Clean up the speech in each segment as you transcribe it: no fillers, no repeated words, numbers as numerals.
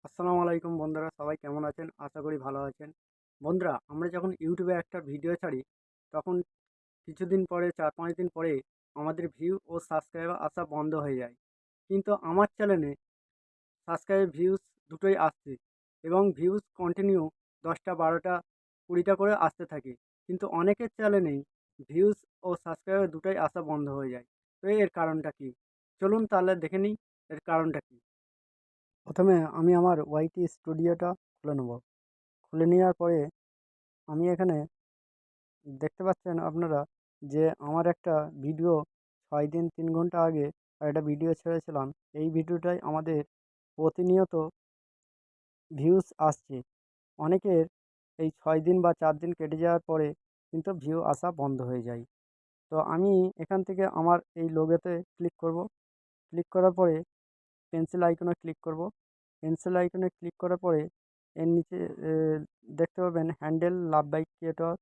আসসালামু আলাইকুম বন্ধুরা, সবাই কেমন আছেন? আশা করি ভালো আছেন। বন্ধুরা, আমরা যখন ইউটিউবে একটা ভিডিও ছাড়ি, তখন কিছুদিন পরে ৪-৫ দিন পরে আমাদের ভিউ ও সাবস্ক্রাইবার আসা বন্ধ হয়ে যায়। কিন্তু আমার চ্যানেলে সাবস্ক্রাইব, ভিউজ দুটোই আসছে এবং ভিউজ কন্টিনিউ ১০টা, ১২টা, ২০টা করে আসতে থাকে। কিন্তু অনেকের চ্যানেলেই ভিউজ ও সাবস্ক্রাইবার দুটোই আসা বন্ধ হয়ে যায়। তো এর কারণটা কী? চলুন তাহলে দেখে নিই এর কারণটা কী। প্রথমে আমি আমার ওয়াইটি স্টুডিওটা খুলে নেব। খুলে নেওয়ার পরে আমি এখানে দেখতে পাচ্ছেন আপনারা যে আমার একটা ভিডিও ৬ দিন ৩ ঘন্টা আগে একটা ভিডিও ছেড়েছিলাম। এই ভিডিওটায় আমাদের প্রতিনিয়ত ভিউজ আসছে। অনেকের এই ৬ দিন বা ৪ দিন কেটে যাওয়ার পরে কিন্তু ভিউ আসা বন্ধ হয়ে যায়। তো আমি এখান থেকে আমার এই লোগোতে ক্লিক করব। ক্লিক করার পরে পেন্সিল আইকনে ক্লিক করব। পেন্সিল আইকনে ক্লিক করার পরে এর নিচে দেখতে পাবেন হ্যান্ডেল লাভ বাই ক্রিয়েটর,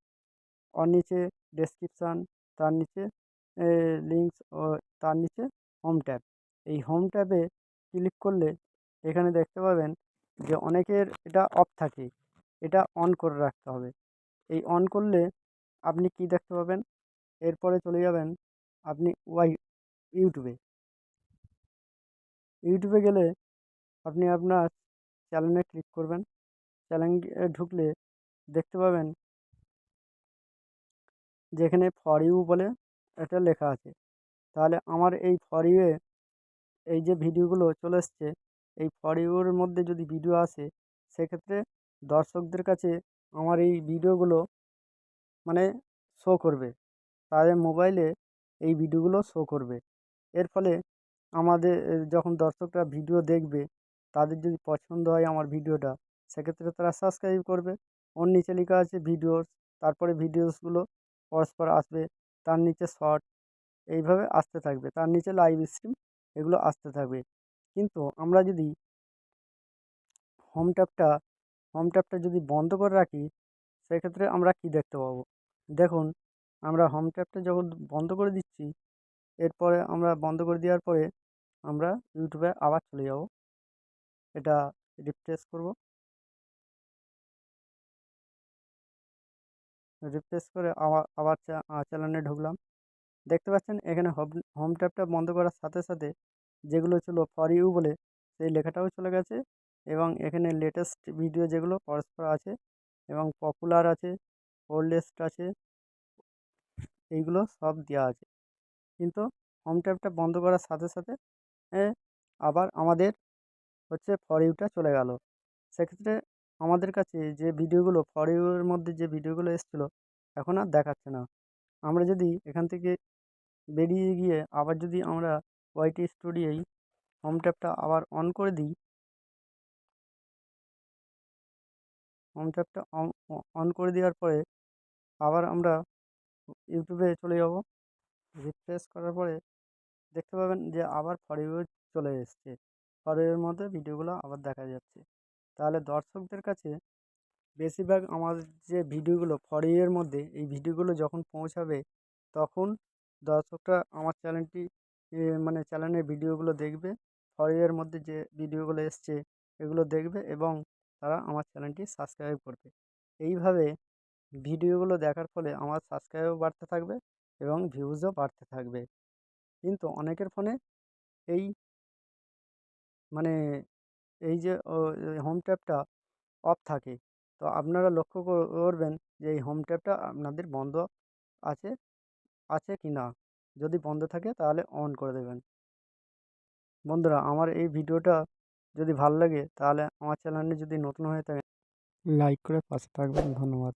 ওর নিচে ডেসক্রিপশান, তার নিচে লিঙ্কস ও তার নিচে হোম ট্যাব। এই হোম ট্যাবে ক্লিক করলে এখানে দেখতে পাবেন যে অনেকের এটা অফ থাকে। এটা অন করে রাখতে হবে। এই অন করলে আপনি কি দেখতে পাবেন? এরপরে চলে যাবেন আপনি ইউটিউবে। ইউটিউবে গেলে আপনি আপনার চ্যানেলে ক্লিক করবেন। চ্যানেলে ঢুকলে দেখতে পাবেন যেখানে ফর ইউ বলে একটা লেখা আছে। তাহলে আমার এই ফর ইউ এ এই যে ভিডিওগুলো চলে এসছে, এই ফর ইউ এর মধ্যে যদি ভিডিও আসে, সেক্ষেত্রে দর্শকদের কাছে আমার এই ভিডিওগুলো মানে শো করবে। তাদের মোবাইলে এই ভিডিওগুলো শো করবে। এর ফলে আমাদের যখন দর্শকরা ভিডিও দেখবে, তাদের যদি পছন্দ হয় আমার ভিডিওটা, সেক্ষেত্রে তারা সাবস্ক্রাইব করবে। ওর নিচে লেখা আছে ভিডিওস, তারপরে ভিডিওসগুলো পরস্পর আসবে। তার নিচে শর্ট, এইভাবে আসতে থাকবে। তার নিচে লাইভ স্ট্রিম, এগুলো আসতে থাকবে। কিন্তু আমরা যদি হোম ট্যাবটা হোম ট্যাবটা যদি বন্ধ করে রাখি, সেক্ষেত্রে আমরা কি দেখতে পাবো? দেখুন, আমরা হোম ট্যাবটা যখন বন্ধ করে দিচ্ছি, এরপরে আমরা বন্ধ করে দেওয়ার পরে আমরা ইউটিউবে আবার চলে যাব। এটা রিফ্রেশ করব। রিফ্রেশ করে আবার চ্যানেলে ঢুকলাম। দেখতে পাচ্ছেন এখানে হোম ট্যাবটা বন্ধ করার সাথে সাথে যেগুলো ছিল ফর ইউ বলে সেই লেখাটাও চলে গেছে এবং এখানে লেটেস্ট ভিডিও যেগুলো পরস্পর আছে এবং পপুলার আছে, ওল্ডেস্ট আছে, এইগুলো সব দেওয়া আছে। কিন্তু হোম ট্যাবটা বন্ধ করার সাথে সাথে এ আবার আমাদের ফর ইউটা চলে গেল। সেক্ষেত্রে আমাদের কাছে যে ভিডিওগুলো ফর ইউ এর মধ্যে যে ভিডিওগুলো এসেছিলো, এখন আর দেখাচ্ছে না। আমরা যদি এখান থেকে বেরিয়ে গিয়ে আবার যদি আমরা ওয়াইটি স্টুডিওয় হোম ট্যাবটা আবার অন করে দিই, হোম ট্যাবটা অন করে দেওয়ার পরে আবার আমরা ইউটিউবে চলে যাব। রিফ্রেশ করার পরে দেখতে পাবেন যে আবার ফর ইউ চলে এসছে। ফর ইউ এর মধ্যে ভিডিওগুলো আবার দেখা যাচ্ছে। তাহলে দর্শকদের কাছে বেশিরভাগ আমার যে ভিডিওগুলো ফর ইউ এর মধ্যে, এই ভিডিওগুলো যখন পৌঁছাবে, তখন দর্শকরা আমার চ্যানেলটি মানে চ্যানেলের ভিডিওগুলো দেখবে। ফর ইউ এর মধ্যে যে ভিডিওগুলো এসছে, এগুলো দেখবে এবং তারা আমার চ্যানেলটি সাবস্ক্রাইব করবে। এইভাবে ভিডিওগুলো দেখার ফলে আমার সাবস্ক্রাইবও বাড়তে থাকবে এবং ভিউজও বাড়তে থাকবে। কিন্তু অনেকের ফোনে এই মানে এই যে হোম ট্যাবটা অফ থাকে। তো আপনারা লক্ষ্য করবেন যে এই হোম ট্যাবটা আপনাদের বন্ধ আছে আছে কি না। যদি বন্ধ থাকে তাহলে অন করে দেবেন। বন্ধুরা, আমার এই ভিডিওটা যদি ভালো লাগে তাহলে আমার চ্যানেলে যদি নতুন হয়ে থাকেন, লাইক করে পাশে থাকবেন। ধন্যবাদ।